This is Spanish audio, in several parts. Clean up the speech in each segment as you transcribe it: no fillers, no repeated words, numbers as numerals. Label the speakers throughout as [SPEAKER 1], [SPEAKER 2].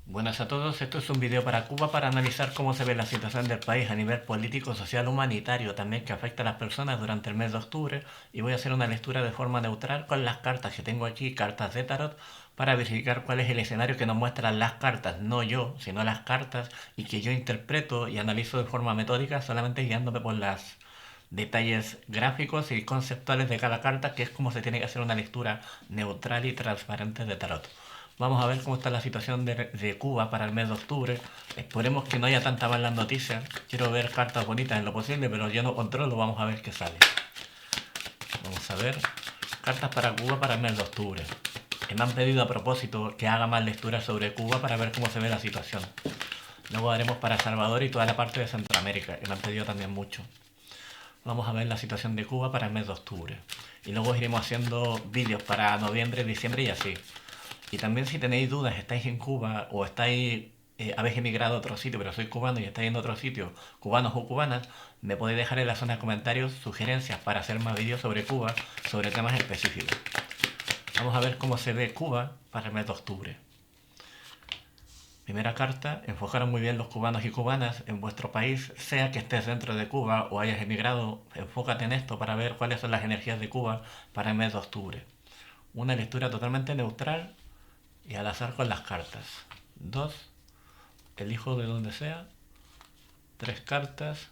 [SPEAKER 1] Buenas a todos, esto es un video para Cuba para analizar cómo se ve la situación del país a nivel político, social, humanitario, también que afecta a las personas durante el mes de octubre, y voy a hacer una lectura de forma neutral con las cartas que tengo aquí, cartas de tarot, para verificar cuál es el escenario que nos muestran las cartas, no yo, sino las cartas, y que yo interpreto y analizo de forma metódica solamente guiándome por los detalles gráficos y conceptuales de cada carta, que es como se tiene que hacer una lectura neutral y transparente de tarot. Vamos a ver cómo está la situación de Cuba para el mes de octubre. Esperemos que no haya tanta malas noticias. Quiero ver cartas bonitas en lo posible, pero yo no controlo. Vamos a ver qué sale. Vamos a ver. Cartas para Cuba para el mes de octubre. Me han pedido a propósito que haga más lecturas sobre Cuba para ver cómo se ve la situación. Luego haremos para Salvador y toda la parte de Centroamérica, que me han pedido también mucho. Vamos a ver la situación de Cuba para el mes de octubre. Y luego iremos haciendo vídeos para noviembre, diciembre y así. Y también si tenéis dudas, estáis en Cuba o estáis, habéis emigrado a otro sitio, pero sois cubano y estáis en otro sitio, cubanos o cubanas, me podéis dejar en la zona de comentarios sugerencias para hacer más vídeos sobre Cuba, sobre temas específicos. Vamos a ver cómo se ve Cuba para el mes de octubre. Primera carta, enfocaron muy bien los cubanos y cubanas en vuestro país, sea que estés dentro de Cuba o hayas emigrado, enfócate en esto para ver cuáles son las energías de Cuba para el mes de octubre. Una lectura totalmente neutral y al azar con las cartas. 2, elijo de donde sea, 3 cartas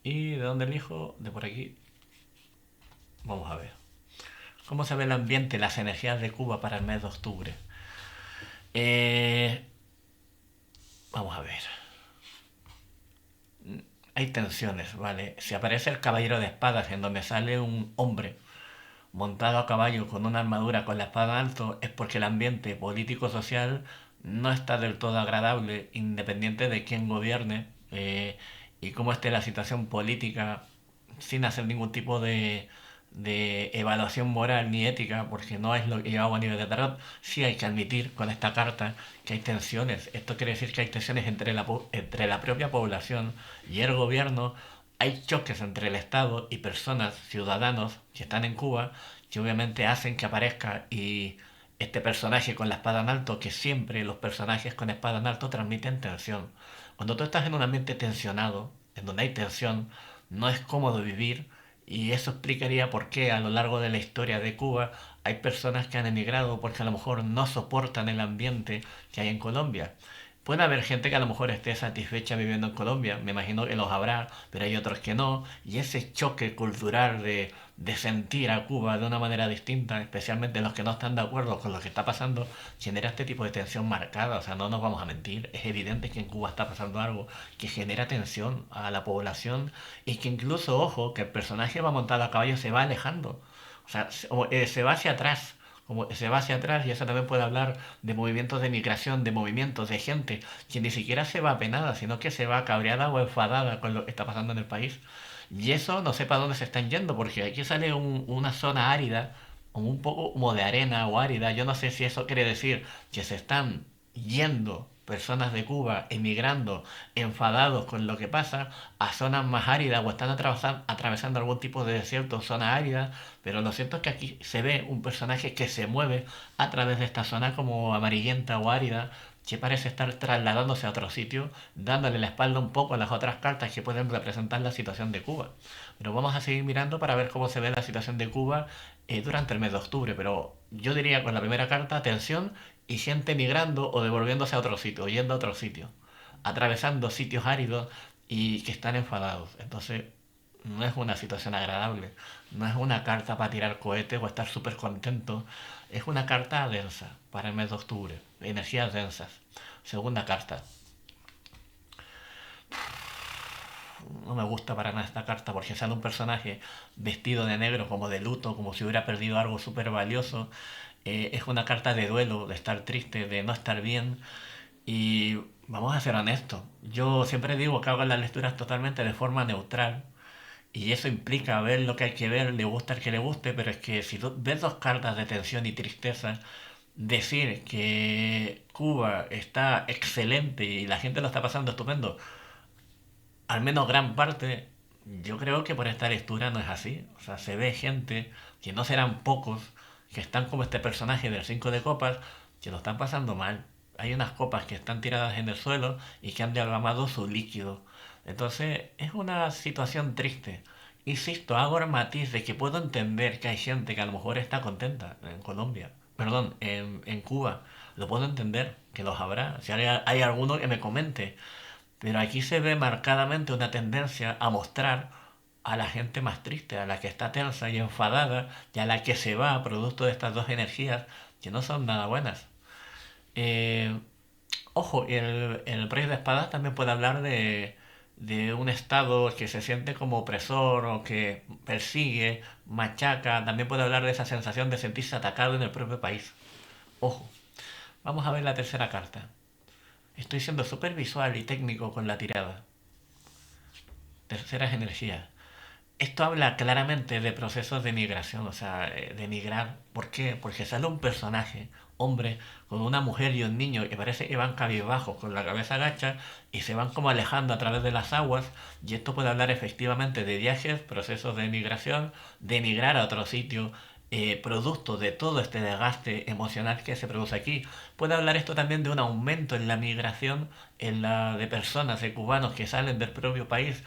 [SPEAKER 1] y de donde elijo, de por aquí. Vamos a ver. ¿Cómo se ve el ambiente, las energías de Cuba para el mes de octubre? Vamos a ver. Hay tensiones, ¿vale? Si aparece el caballero de espadas en donde sale un hombre montado a caballo con una armadura con la espada en alto, es porque el ambiente político-social no está del todo agradable, independiente de quién gobierne y cómo esté la situación política, sin hacer ningún tipo de evaluación moral ni ética, porque no es lo que yo hago a nivel de tarot. Sí hay que admitir con esta carta que hay tensiones. Esto quiere decir que hay tensiones entre la propia población y el gobierno. Hay choques entre el Estado y personas, ciudadanos que están en Cuba, que obviamente hacen que aparezca y este personaje con la espada en alto, que siempre los personajes con espada en alto transmiten tensión. Cuando tú estás en un ambiente tensionado, en donde hay tensión, no es cómodo vivir, y eso explicaría por qué a lo largo de la historia de Cuba hay personas que han emigrado porque a lo mejor no soportan el ambiente que hay en Colombia. Puede haber gente que a lo mejor esté satisfecha viviendo en Colombia, me imagino que los habrá, pero hay otros que no, y ese choque cultural de sentir a Cuba de una manera distinta, especialmente los que no están de acuerdo con lo que está pasando, genera este tipo de tensión marcada. O sea, no nos vamos a mentir, es evidente que en Cuba está pasando algo que genera tensión a la población y que incluso, ojo, que el personaje va montado a caballo se va alejando, o sea, se va hacia atrás, como se va hacia atrás, y eso también puede hablar de movimientos de migración, de movimientos de gente que ni siquiera se va apenada, sino que se va cabreada o enfadada con lo que está pasando en el país. Y eso no sé para dónde se están yendo, porque aquí sale una zona árida, un poco como de arena o árida. Yo no sé si eso quiere decir que se están yendo personas de Cuba emigrando enfadados con lo que pasa a zonas más áridas o están atravesando algún tipo de desierto, zona árida, pero lo cierto es que aquí se ve un personaje que se mueve a través de esta zona como amarillenta o árida, que parece estar trasladándose a otro sitio, dándole la espalda un poco a las otras cartas que pueden representar la situación de Cuba. Pero vamos a seguir mirando para ver cómo se ve la situación de Cuba durante el mes de octubre. Pero yo diría con la primera carta, atención, y gente migrando o devolviéndose a otro sitio, yendo a otro sitio, atravesando sitios áridos y que están enfadados. Entonces, no es una situación agradable, no es una carta para tirar cohetes o estar súper contento, es una carta densa para el mes de octubre, energías densas. Segunda carta, no me gusta para nada esta carta porque sale un personaje vestido de negro como de luto, como si hubiera perdido algo súper valioso. Es una carta de duelo, de estar triste, de no estar bien. Y vamos a ser honestos, yo siempre digo que hago las lecturas totalmente de forma neutral. Y eso implica ver lo que hay que ver, le gusta el que le guste, pero es que si tú ves dos cartas de tensión y tristeza, decir que Cuba está excelente y la gente lo está pasando estupendo, al menos gran parte, yo creo que por esta lectura no es así. O sea, se ve gente, que no serán pocos, que están como este personaje del 5 de copas, que lo están pasando mal. Hay unas copas que están tiradas en el suelo y que han derramado su líquido. Entonces es una situación triste. Insisto, hago el matiz de que puedo entender que hay gente que a lo mejor está contenta en Colombia, perdón, en Cuba. Lo puedo entender, que los habrá. Si hay alguno que me comente. Pero aquí se ve marcadamente una tendencia a mostrar a la gente más triste, a la que está tensa y enfadada, y a la que se va producto de estas dos energías que no son nada buenas. Eh, Ojo, el rey de espadas también puede hablar de un estado que se siente como opresor o que persigue, machaca. También puede hablar de esa sensación de sentirse atacado en el propio país. Ojo, vamos a ver la tercera carta. Estoy siendo súper visual y técnico con la tirada. Terceras energías. Esto habla claramente de procesos de migración, o sea, de migrar. ¿Por qué? Porque sale un personaje, hombre, con una mujer y un niño que parece que van cabizbajos, con la cabeza agacha, y se van como alejando a través de las aguas. Y esto puede hablar efectivamente de viajes, procesos de migración, de migrar a otro sitio, producto de todo este desgaste emocional que se produce aquí. Puede hablar esto también de un aumento en la migración de personas, de cubanos que salen del propio país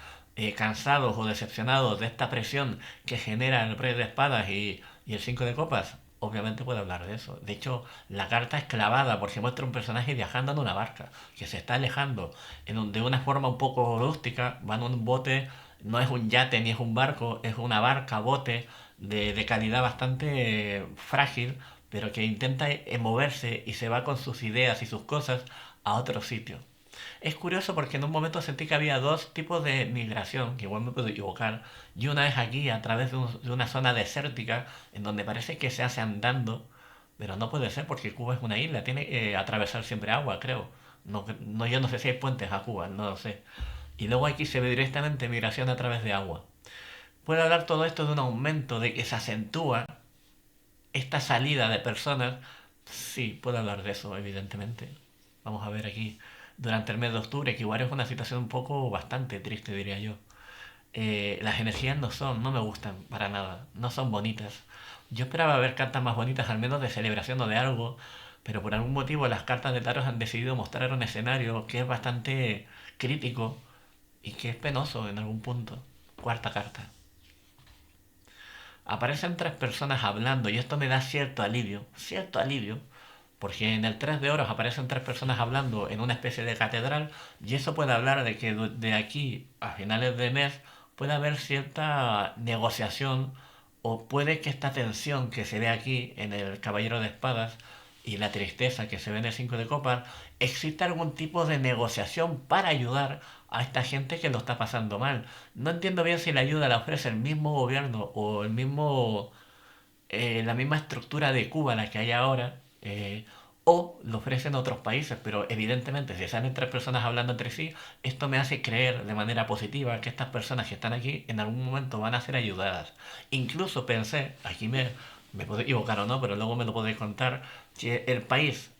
[SPEAKER 1] cansados o decepcionados de esta presión que genera el rey de espadas y el 5 de copas. Obviamente puede hablar de eso. De hecho, la carta es clavada porque muestra un personaje viajando en una barca, que se está alejando de una forma un poco rústica, va en un bote, no es un yate ni es un barco, es una barca, bote, de calidad bastante frágil, pero que intenta moverse y se va con sus ideas y sus cosas a otro sitio. Es curioso porque en un momento sentí que había dos tipos de migración, que igual me puedo equivocar, y una es aquí a través de una zona desértica en donde parece que se hace andando, pero no puede ser porque Cuba es una isla, tiene que atravesar siempre agua, creo. No, no, yo no sé si hay puentes a Cuba, no lo sé. Y luego aquí se ve directamente migración a través de agua. Puede hablar todo esto de un aumento, de que se acentúa esta salida de personas. Sí, puedo hablar de eso, evidentemente. Vamos a ver aquí, durante el mes de octubre, que igual es una situación un poco bastante triste, diría yo. Las energías no me gustan para nada, no son bonitas. Yo esperaba ver cartas más bonitas, al menos de celebración o de algo, pero por algún motivo las cartas de Taros han decidido mostrar un escenario que es bastante crítico y que es penoso en algún punto. Cuarta carta. Aparecen tres personas hablando y esto me da cierto alivio, porque en el 3 de oros aparecen tres personas hablando en una especie de catedral y eso puede hablar de que de aquí a finales de mes puede haber cierta negociación o puede que esta tensión que se ve aquí en el Caballero de Espadas y la tristeza que se ve en el 5 de Copas, exista algún tipo de negociación para ayudar a esta gente que lo está pasando mal. No entiendo bien si la ayuda la ofrece el mismo gobierno o la misma estructura de Cuba, la que hay ahora, o lo ofrecen otros países, pero evidentemente si salen tres personas hablando entre sí, esto me hace creer de manera positiva que estas personas que están aquí en algún momento van a ser ayudadas. Incluso pensé, me puedo equivocar o no, pero luego me lo podéis contar, que el país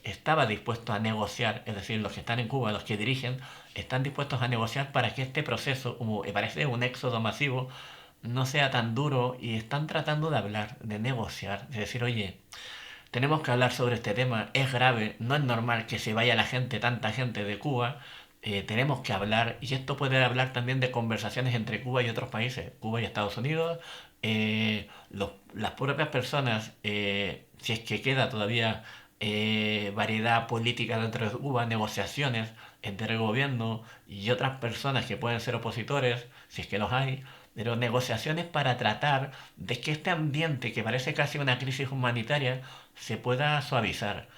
[SPEAKER 1] estaba dispuesto a negociar, es decir, los que están en Cuba, los que dirigen, están dispuestos a negociar para que este proceso, como parece un éxodo masivo, no sea tan duro y están tratando de hablar, de negociar, de decir, oye, tenemos que hablar sobre este tema, es grave, no es normal que se vaya la gente, tanta gente de Cuba, tenemos que hablar, y esto puede hablar también de conversaciones entre Cuba y otros países, Cuba y Estados Unidos, las propias personas, si es que queda todavía variedad política dentro de Cuba, negociaciones entre el gobierno y otras personas que pueden ser opositores, si es que los hay, pero negociaciones para tratar de que este ambiente que parece casi una crisis humanitaria se pueda suavizar.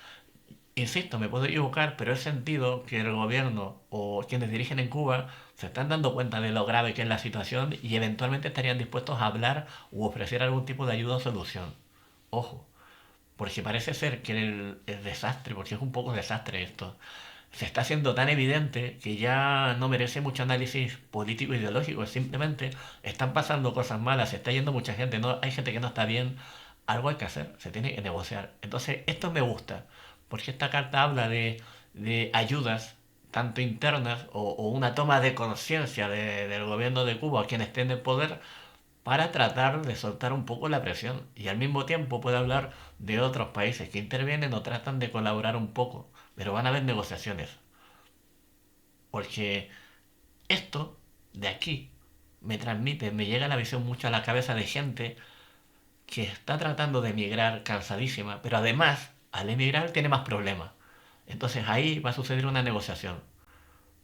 [SPEAKER 1] Insisto, me puedo equivocar, pero he sentido que el gobierno o quienes dirigen en Cuba se están dando cuenta de lo grave que es la situación y eventualmente estarían dispuestos a hablar u ofrecer algún tipo de ayuda o solución. Ojo, porque parece ser que el desastre, porque es un poco desastre esto, se está haciendo tan evidente que ya no merece mucho análisis político e ideológico, simplemente están pasando cosas malas, se está yendo mucha gente, no, hay gente que no está bien, algo hay que hacer, se tiene que negociar. Entonces, esto me gusta, porque esta carta habla de ayudas, tanto internas o una toma de conciencia del gobierno de Cuba, quien esté en el poder, para tratar de soltar un poco la presión. Y al mismo tiempo puede hablar de otros países que intervienen o tratan de colaborar un poco, pero van a haber negociaciones. Porque esto de aquí me transmite, me llega la visión mucho a la cabeza de gente que está tratando de emigrar cansadísima, pero además al emigrar tiene más problemas. Entonces ahí va a suceder una negociación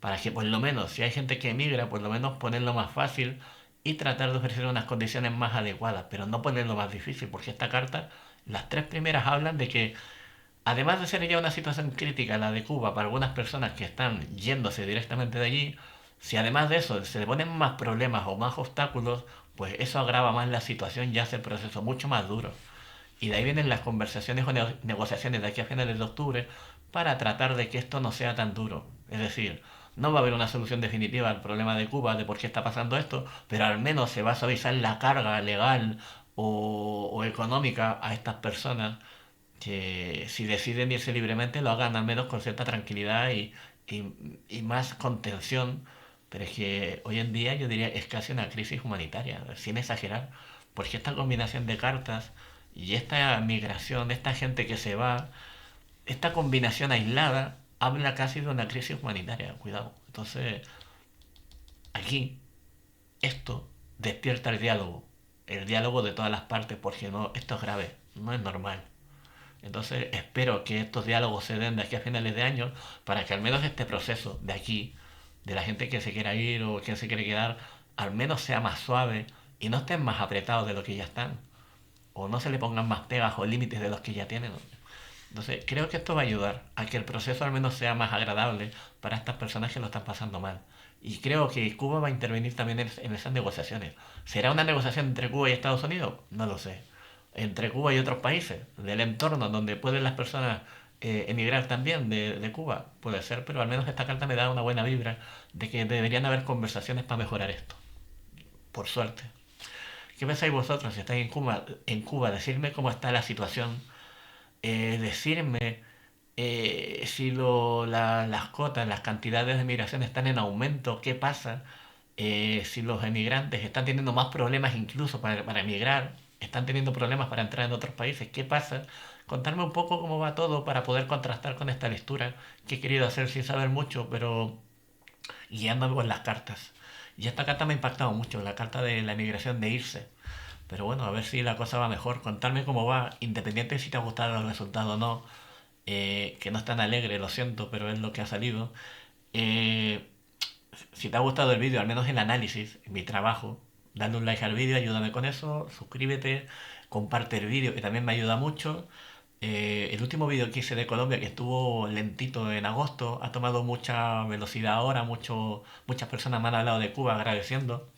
[SPEAKER 1] para que por lo menos, si hay gente que emigra, por lo menos ponerlo más fácil y tratar de ofrecer unas condiciones más adecuadas, pero no ponerlo más difícil, porque esta carta, las tres primeras hablan de que, además de ser ya una situación crítica la de Cuba para algunas personas que están yéndose directamente de allí, si además de eso se le ponen más problemas o más obstáculos, pues eso agrava más la situación y hace el proceso mucho más duro. Y de ahí vienen las conversaciones o negociaciones de aquí a finales de octubre para tratar de que esto no sea tan duro. Es decir, no va a haber una solución definitiva al problema de Cuba, de por qué está pasando esto, pero al menos se va a suavizar la carga legal o económica a estas personas que si deciden irse libremente lo hagan al menos con cierta tranquilidad y más contención. Pero es que hoy en día yo diría es casi una crisis humanitaria, sin exagerar, porque esta combinación de cartas y esta migración, esta gente que se va, esta combinación aislada, habla casi de una crisis humanitaria, cuidado. Entonces, aquí, esto despierta el diálogo de todas las partes, porque no, esto es grave, no es normal. Entonces espero que estos diálogos se den de aquí a finales de año para que al menos este proceso de aquí, de la gente que se quiera ir o quien se quiere quedar, al menos sea más suave y no estén más apretados de lo que ya están. O no se le pongan más pegas o límites de los que ya tienen. Entonces creo que esto va a ayudar a que el proceso al menos sea más agradable para estas personas que lo están pasando mal. Y creo que Cuba va a intervenir también en esas negociaciones. ¿Será una negociación entre Cuba y Estados Unidos? No lo sé. Entre Cuba y otros países del entorno donde pueden las personas emigrar también de Cuba. Puede ser, pero al menos esta carta me da una buena vibra de que deberían haber conversaciones para mejorar esto. Por suerte. ¿Qué pensáis vosotros si estáis en Cuba, decirme cómo está la situación, decirme si las cotas, las cantidades de migración están en aumento, qué pasa, si los emigrantes están teniendo más problemas incluso para emigrar, están teniendo problemas para entrar en otros países, qué pasa. Contarme un poco cómo va todo para poder contrastar con esta lectura que he querido hacer sin saber mucho, pero guiándome por las cartas. Y esta carta me ha impactado mucho, la carta de la emigración de irse. Pero bueno, a ver si la cosa va mejor. Contarme cómo va, independiente de si te ha gustado el resultado o no. Que no es tan alegre, lo siento, pero es lo que ha salido. Eh, si te ha gustado el vídeo, al menos el análisis, mi trabajo, dale un like al vídeo, ayúdame con eso, suscríbete, comparte el vídeo, que también me ayuda mucho. El último vídeo que hice de Colombia, que estuvo lentito en agosto, ha tomado mucha velocidad ahora, muchas personas me han hablado de Cuba agradeciendo.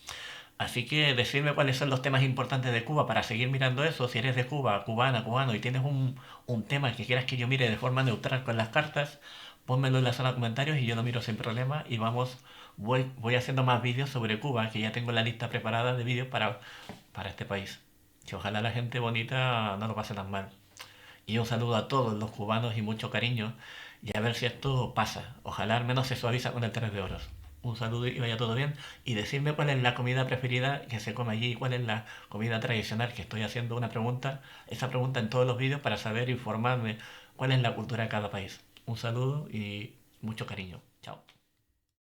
[SPEAKER 1] Así que decirme cuáles son los temas importantes de Cuba para seguir mirando eso. Si eres de Cuba, cubana, cubano y tienes un tema que quieras que yo mire de forma neutral con las cartas, pónmelo en la zona de comentarios y yo lo miro sin problema. Y voy haciendo más vídeos sobre Cuba, que ya tengo la lista preparada de vídeos para este país. Que ojalá la gente bonita no lo pase tan mal. Y un saludo a todos los cubanos y mucho cariño. Y a ver si esto pasa. Ojalá al menos se suaviza con el 3 de oros. Un saludo y vaya todo bien. Y decirme cuál es la comida preferida que se come allí y cuál es la comida tradicional, que estoy haciendo esa pregunta en todos los vídeos para saber, informarme cuál es la cultura de cada país. Un saludo y mucho cariño. Chao.